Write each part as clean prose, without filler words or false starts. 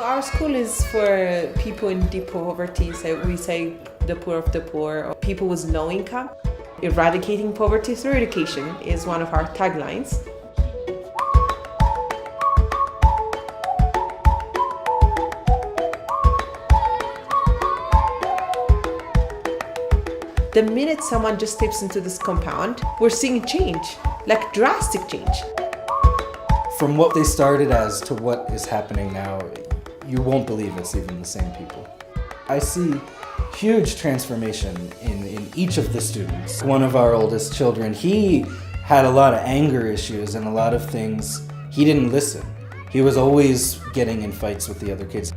Our school is for people in deep poverty, so we say the poor of the poor, or people with low income. Eradicating poverty through education is one of our taglines. The minute someone just steps into this compound, we're seeing change, like drastic change. From what they started as to what is happening now, you won't believe it's even the same people. I see huge transformation in each of the students. One of our oldest children, he had a lot of anger issues and a lot of things. He didn't listen. He was always getting in fights with the other kids.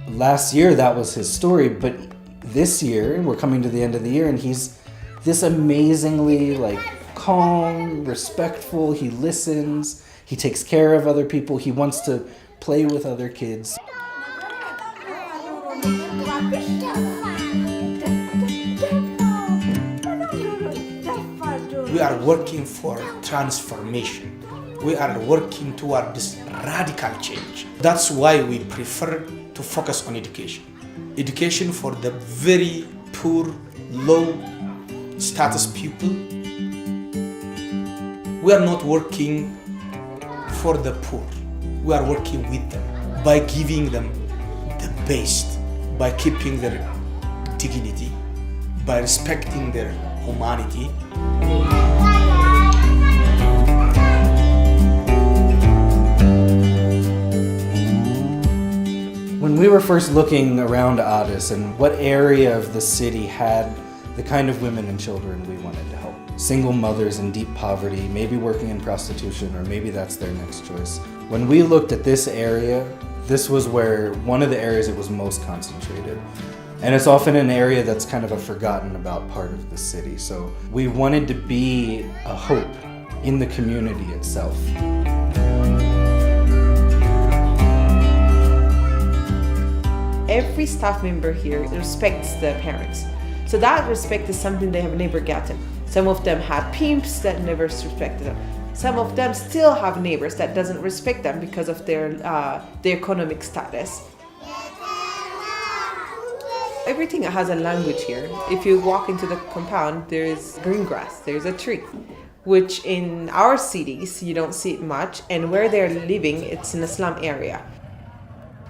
Last year, that was his story, but this year, we're coming to the end of the year, and he's this amazingly calm, respectful. He listens, he takes care of other people, he wants to play with other kids. We are working for transformation. We are working toward this radical change. That's why we prefer to focus on education. Education for the very poor, low status people. We are not working for the poor. We are working with them by giving them the best, by keeping their dignity, by respecting their humanity. When we were first looking around Addis and what area of the city had the kind of women and children we wanted to help. Single mothers in deep poverty, maybe working in prostitution, or maybe that's their next choice. When we looked at this area, this was where one of the areas it was most concentrated. And it's often an area that's kind of a forgotten about part of the city. So we wanted to be a hope in the community itself. Every staff member here respects the parents. So that respect is something they have never gotten. Some of them had pimps that never respected them. Some of them still have neighbors that doesn't respect them because of their economic status. Everything has a language here. If you walk into the compound, there is green grass, there's a tree, which in our cities, you don't see it much. And where they're living, it's in a slum area.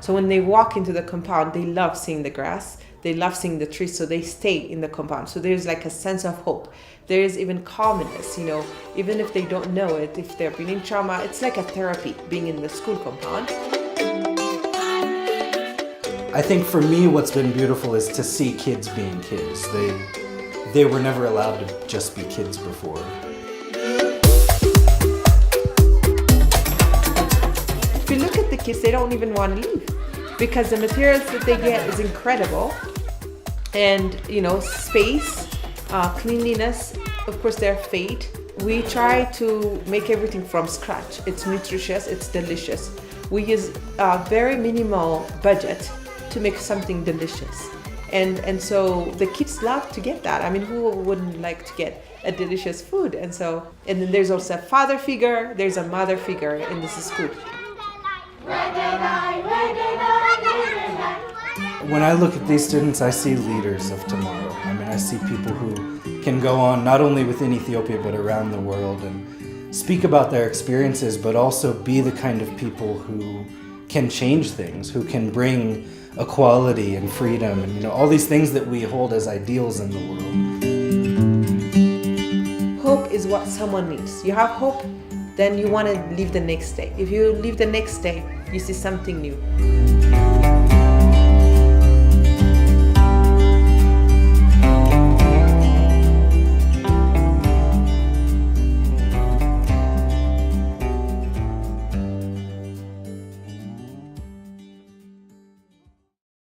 So when they walk into the compound, they love seeing the grass, they love seeing the trees, so they stay in the compound. So there's like a sense of hope. There is even calmness, even if they don't know it, if they've been in trauma, it's like a therapy being in the school compound. I think for me what's been beautiful is to see kids being kids. They were never allowed to just be kids before. If you look at the kids, they don't even want to leave because the materials that they get is incredible. And, space, cleanliness, of course their fate. We try to make everything from scratch. It's nutritious, it's delicious. We use a very minimal budget to make something delicious. And so the kids love to get that. I mean, who wouldn't like to get a delicious food? And then there's also a father figure, there's a mother figure in this school. When I look at these students, I see leaders of tomorrow. I mean, I see people who can go on not only within Ethiopia, but around the world and speak about their experiences, but also be the kind of people who can change things, who can bring equality and freedom and all these things that we hold as ideals in the world. Hope is what someone needs. You have hope, then you want to live the next day. If you live the next day, you see something new.